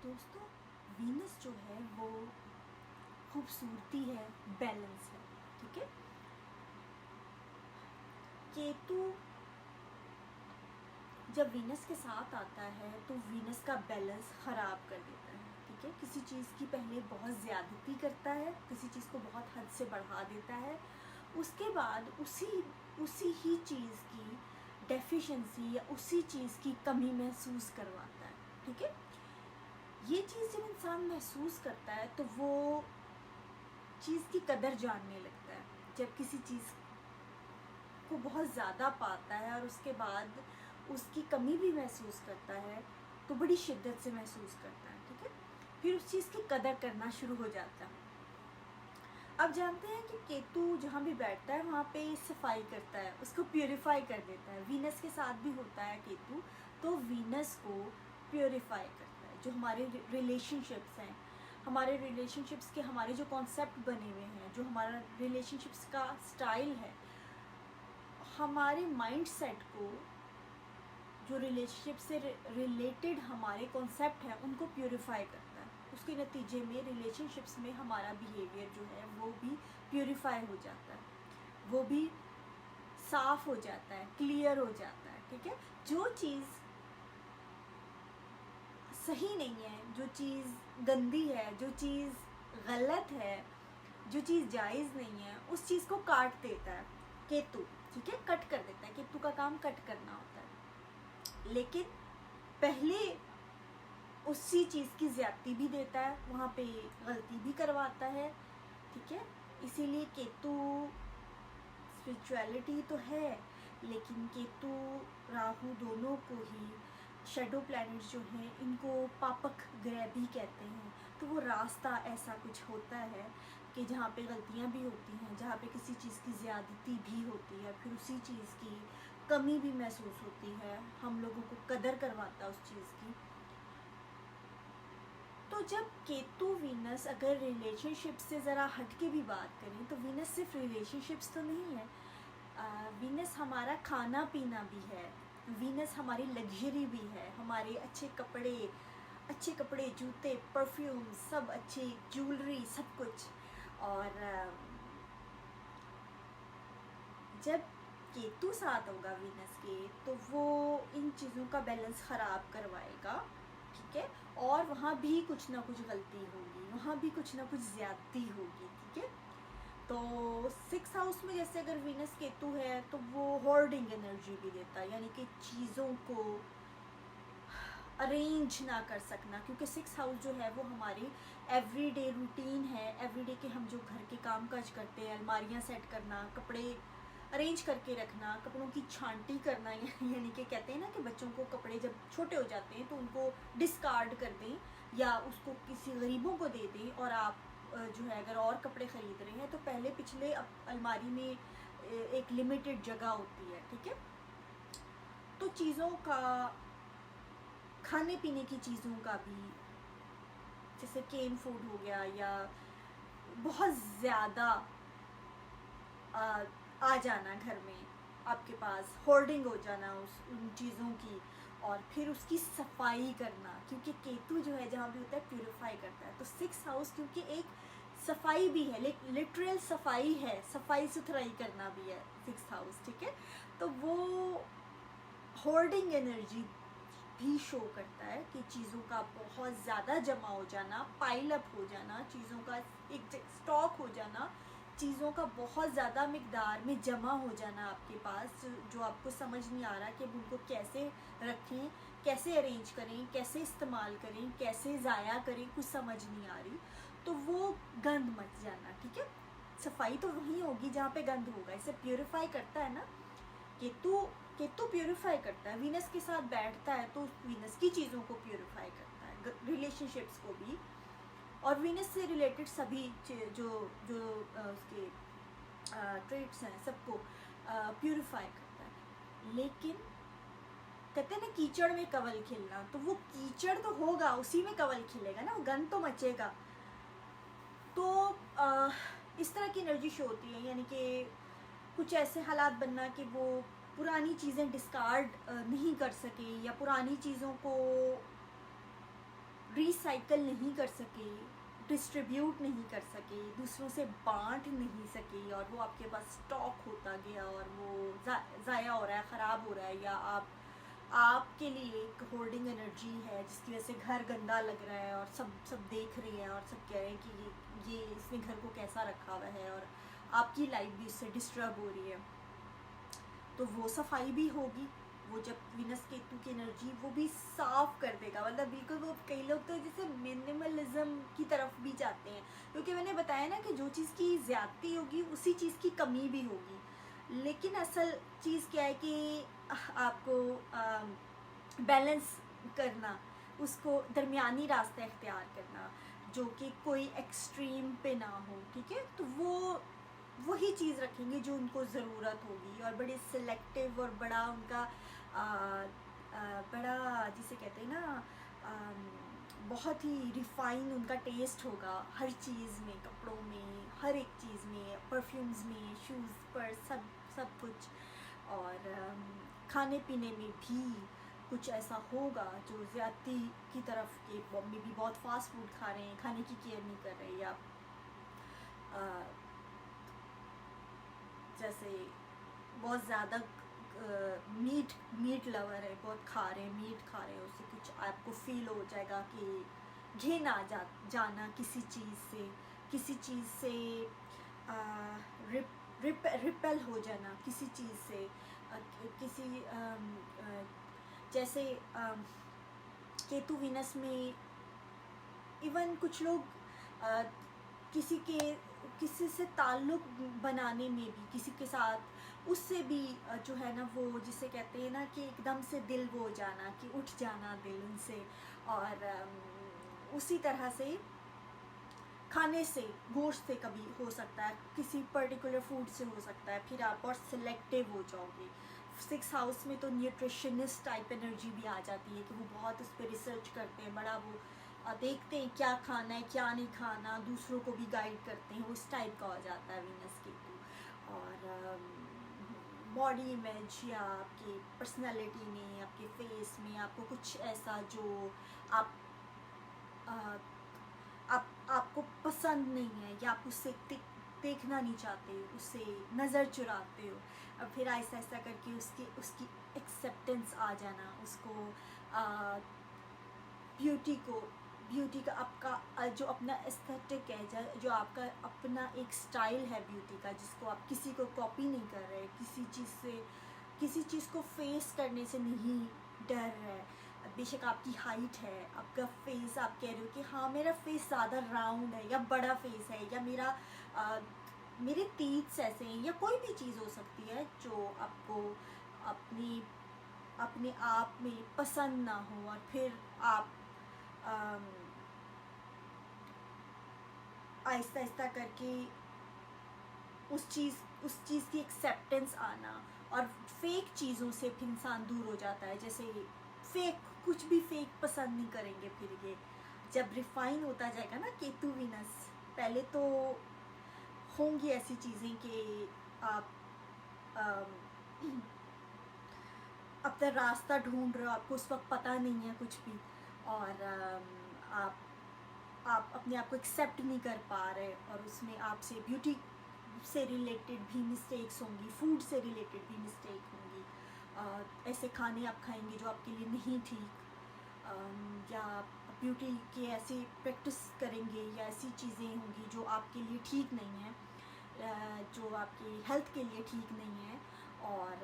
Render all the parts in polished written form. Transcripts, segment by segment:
दोस्तों, वीनस जो है वो खूबसूरती है, बैलेंस है। ठीक है। केतु जब वीनस के साथ आता है तो वीनस का बैलेंस ख़राब कर देता है। ठीक है। किसी चीज़ की पहले बहुत ज़्यादती करता है, किसी चीज़ को बहुत हद से बढ़ा देता है, उसके बाद उसी ही चीज़ की डेफिशिएंसी या उसी चीज़ की कमी महसूस करवाता है। ठीक है। ये चीज़ जब इंसान महसूस करता है तो वो चीज़ की कदर जानने लगता है। जब किसी चीज़ को बहुत ज़्यादा पाता है और उसके बाद उसकी कमी भी महसूस करता है तो बड़ी शिद्दत से महसूस करता है। ठीक है। फिर उस चीज़ की कदर करना शुरू हो जाता है। अब जानते हैं कि केतु जहाँ भी बैठता है वहाँ पे सफाई करता है, उसको प्योरीफाई कर देता है। वीनस के साथ भी होता है केतु, तो वीनस को प्योरीफाई करता है। जो हमारे रिलेशनशिप्स हैं, हमारे रिलेशनशिप्स के हमारे जो कॉन्सेप्ट बने हुए हैं, जो हमारा रिलेशनशिप्स का स्टाइल है, हमारे माइंड सेट को, जो रिलेशनशिप से रिलेटेड हमारे कॉन्सेप्ट हैं उनको प्योरीफाई करता है। उसके नतीजे में रिलेशनशिप्स में हमारा बिहेवियर जो है वो भी प्योरीफाई हो जाता है, वो भी साफ हो जाता है, क्लियर हो जाता है। ठीक है। जो चीज़ सही नहीं है, जो चीज़ गंदी है, जो चीज़ गलत है, जो चीज़ जायज़ नहीं है, उस चीज़ को काट देता है केतु। ठीक है। कट कर देता है। केतु का काम कट करना होता है, लेकिन पहले उसी चीज़ की ज़्यादती भी देता है, वहाँ पे गलती भी करवाता है। ठीक है। इसीलिए केतु स्पिरिचुअलिटी तो है, लेकिन केतु राहु दोनों को ही शेडो प्लैनेट्स जो हैं इनको पापक ग्रह भी कहते हैं। तो वो रास्ता ऐसा कुछ होता है कि जहाँ पे गलतियाँ भी होती हैं, जहाँ पे किसी चीज़ की ज़्यादती भी होती है, फिर उसी चीज़ की कमी भी महसूस होती है, हम लोगों को कदर करवाता है उस चीज़ की। तो जब केतु वीनस, अगर रिलेशनशिप से ज़रा हट के भी बात करें तो वीनस सिर्फ रिलेशनशिप्स तो नहीं है, वीनस हमारा खाना पीना भी है, वीनस हमारी लग्जरी भी है, हमारे अच्छे कपड़े, जूते, परफ्यूम, सब अच्छी ज्वेलरी, सब कुछ। और जब केतु साथ होगा वीनस के तो वो इन चीज़ों का बैलेंस ख़राब करवाएगा। ठीक है। और वहाँ भी कुछ ना कुछ गलती होगी, वहाँ भी कुछ ना कुछ ज़्यादती होगी। ठीक है। तो 6th हाउस में जैसे अगर वीनस केतु है तो वो होर्डिंग एनर्जी भी देता है, यानी कि चीज़ों को अरेंज ना कर सकना, क्योंकि 6th हाउस जो है वो हमारी एवरीडे रूटीन है। एवरीडे के हम जो घर के काम काज करते हैं, अलमारियाँ सेट करना, कपड़े अरेंज करके रखना, कपड़ों की छांटी करना, यानी कि कहते हैं ना कि बच्चों को कपड़े जब छोटे हो जाते हैं तो उनको डिस्कार्ड कर दें या उसको किसी गरीबों को दे दें, और आप जो है अगर और कपड़े ख़रीद रहे हैं तो पहले पिछले अलमारी में एक लिमिटेड जगह होती है। ठीक है। तो चीज़ों का, खाने पीने की चीज़ों का भी, जैसे केन फूड हो गया या बहुत ज़्यादा आ जाना घर में, आपके पास होर्डिंग हो जाना उन चीज़ों की, और फिर उसकी सफाई करना, क्योंकि केतु जो है जहाँ भी होता है प्यूरिफाई करता है। तो 6th हाउस क्योंकि एक सफाई भी है, लिटरल सफाई है, सफाई सुथराई करना भी है 6th हाउस। ठीक है। तो वो होर्डिंग एनर्जी भी शो करता है कि चीज़ों का बहुत ज़्यादा जमा हो जाना, पाइल अप हो जाना, चीज़ों का एक स्टॉक हो जाना, चीज़ों का बहुत ज़्यादा मिकदार में जमा हो जाना आपके पास, जो आपको समझ नहीं आ रहा कि अब उनको कैसे रखें, कैसे अरेंज करें, कैसे इस्तेमाल करें, कैसे ज़ाया करें, कुछ समझ नहीं आ रही। तो वो गंद मच जाना। ठीक है। सफाई तो वहीं होगी जहाँ पे गंद होगा। इसे प्योरीफाई करता है ना केतु। केतु प्योरीफाई करता है, वीनस के साथ बैठता है तो वीनस की चीज़ों को प्योरीफाई करता है, रिलेशनशिप्स को भी, और वीनस से रिलेटेड सभी जो जो उसके ट्रेट्स हैं सबको प्योरीफाई करता है। लेकिन कहते हैं ना कीचड़ में कवल खिलना, तो वो कीचड़ तो होगा, उसी में कवल खिलेगा ना, वो गंद तो मचेगा। तो इस तरह की एनर्जी शो होती है, यानी कि कुछ ऐसे हालात बनना कि वो पुरानी चीज़ें डिस्कार्ड नहीं कर सके, या पुरानी चीज़ों को रीसाइकल नहीं कर सके, डिस्ट्रीब्यूट नहीं कर सके, दूसरों से बांट नहीं सके, और वो आपके पास स्टॉक होता गया और वो ज़ाया हो रहा है, ख़राब हो रहा है, या आपके लिए एक होल्डिंग एनर्जी है जिसकी वजह से घर गंदा लग रहा है और सब देख रहे हैं और सब कह रहे हैं कि ये इसने घर को कैसा रखा हुआ है, और आपकी लाइफ भी इससे डिस्टर्ब हो रही है, तो वो सफाई भी होगी। वो जब विनस केतु की एनर्जी वो भी साफ कर देगा, मतलब बिल्कुल। वो कई लोग तो जैसे मिनिमलिज्म की तरफ भी जाते हैं, क्योंकि मैंने बताया ना कि जो चीज़ की ज़्यादती होगी उसी चीज़ की कमी भी होगी। लेकिन असल चीज़ क्या है कि आपको बैलेंस करना, उसको दरमियानी रास्ता इख्तियार करना, जो कि कोई एक्सट्रीम पे ना हो, ठीक है। तो वो वही चीज़ रखेंगे जो उनको ज़रूरत होगी, और बड़े सिलेक्टिव और बड़ा उनका बड़ा जिसे कहते हैं ना बहुत ही रिफाइन उनका टेस्ट होगा हर चीज़ में, कपड़ों में, हर एक चीज़ में, परफ्यूम्स में, शूज़ पर, सब कुछ। और खाने पीने में भी कुछ ऐसा होगा जो ज़्यादती की तरफ के, में भी बहुत फास्ट फूड खा रहे हैं, खाने की केयर नहीं कर रहे, या जैसे बहुत ज़्यादा मीट लवर है, बहुत खा रहे हैं, मीट खा रहे हैं, उससे कुछ आपको फील हो जाएगा कि घिन आ जाना किसी चीज़ से रिपेल हो जाना किसी चीज़ से, किसी जैसे केतु विनस में इवन कुछ लोग किसी से ताल्लुक़ बनाने में भी, किसी के साथ उससे भी जो है ना, वो जिसे कहते हैं ना कि एकदम से दिल वो हो जाना, कि उठ जाना दिल उनसे। और उसी तरह से खाने से, गोश्त से कभी हो सकता है, किसी पर्टिकुलर फूड से हो सकता है, फिर आप और सिलेक्टिव हो जाओगे। 6th हाउस में तो न्यूट्रिशनिस्ट टाइप एनर्जी भी आ जाती है कि वो बहुत उस पर रिसर्च करते हैं, बड़ा वो देखते हैं क्या खाना है क्या नहीं खाना, दूसरों को भी गाइड करते हैं, उस टाइप का हो जाता है विनस केतु। और बॉडी इमेज या आपकी पर्सनालिटी में, आपके फेस में आपको कुछ ऐसा जो आपको पसंद नहीं है, या आप उससे देखना नहीं चाहते, उससे नज़र चुराते हो, और फिर ऐसा ऐसा करके उसकी एक्सेप्टेंस आ जाना, उसको ब्यूटी का आपका जो अपना एस्थेटिक है, जो आपका अपना एक स्टाइल है ब्यूटी का, जिसको आप किसी को कॉपी नहीं कर रहे, किसी चीज़ को फेस करने से नहीं डर रहे। बेशक आपकी हाइट है, आपका फेस, आप कह रहे हो कि हाँ मेरा फेस ज़्यादा राउंड है, या बड़ा फेस है, या मेरे टीथ्स ऐसे हैं, या कोई भी चीज़ हो सकती है जो आपको अपने आप में पसंद ना हो, और फिर आप आहिस्ता आहिस्ता करके उस चीज़ की एक्सेप्टेंस आना, और फेक चीज़ों से फिर इंसान दूर हो जाता है। जैसे कुछ भी फेक पसंद नहीं करेंगे। फिर ये जब रिफाइन होता जाएगा ना केतु विनस, पहले तो होंगी ऐसी चीज़ें कि आप अपना रास्ता ढूंढ रहे हो, आपको उस वक्त पता नहीं है कुछ भी, और आप अपने आप को एक्सेप्ट नहीं कर पा रहे, और उसमें आपसे ब्यूटी से रिलेटेड भी मिस्टेक्स होंगी, फूड से रिलेटेड भी मिस्टेक होंगी, ऐसे खाने आप खाएंगे जो आपके लिए नहीं ठीक, या ब्यूटी की ऐसी प्रैक्टिस करेंगे, या ऐसी चीज़ें होंगी जो आपके लिए ठीक नहीं है, जो आपकी हेल्थ के लिए ठीक नहीं है। और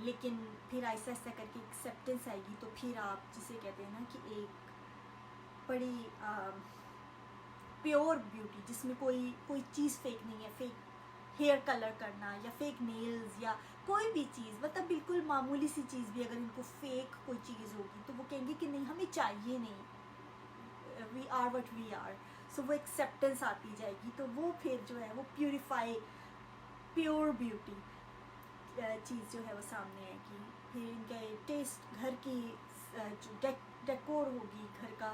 लेकिन फिर ऐसा ऐसा करके एक्सेप्टेंस आएगी, तो फिर आप जिसे कहते हैं ना कि एक बड़ी प्योर ब्यूटी, जिसमें कोई चीज़ फेक नहीं है, फेक हेयर कलर करना या फेक नेल्स या कोई भी चीज़, मतलब बिल्कुल मामूली सी चीज़ भी अगर इनको फेक कोई चीज़ होगी तो वो कहेंगे कि नहीं हमें चाहिए नहीं, we are what we are. So वो एक्सेप्टेंस आती जाएगी, तो वो फिर जो है वो प्योर ब्यूटी चीज़ जो है वो सामने आएगी। फिर इनका टेस्ट, घर की जो डेकोर होगी घर का,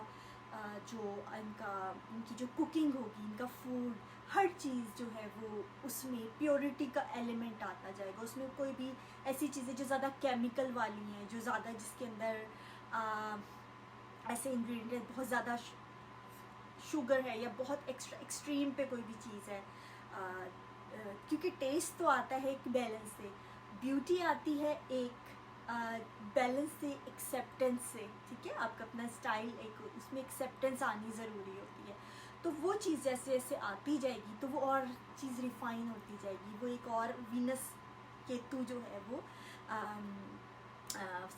जो इनकी जो कुकिंग होगी, इनका फूड, हर चीज़ जो है वो उसमें प्योरिटी का एलिमेंट आता जाएगा। उसमें कोई भी ऐसी चीज़ें जो ज़्यादा केमिकल वाली हैं, जो ज़्यादा जिसके अंदर ऐसे इंग्रेडिएंट बहुत ज़्यादा शुगर है या बहुत एक्स्ट्रा एक्सट्रीम पे कोई भी चीज़ है, क्योंकि टेस्ट तो आता है एक बैलेंस से, ब्यूटी आती है एक बैलेंस से, एक्सेप्टेंस से, ठीक है। आपका अपना स्टाइल एक उसमें एक्सेप्टेंस आनी ज़रूरी होती है। तो वो चीज़ जैसे जैसे आती जाएगी तो वो और चीज़ रिफ़ाइन होती जाएगी, वो एक और वीनस केतु जो है वो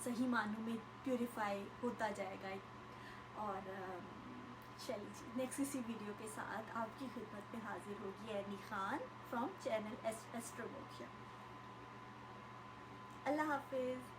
सही मानों में प्योरीफाई होता जाएगा। और चलिए जी, नेक्स्ट इसी वीडियो के साथ आपकी खिदमत में हाजिर होगी एनी खान फ्रॉम चैनल एस्ट्रोमोखिया। अल्लाह हाफिज़।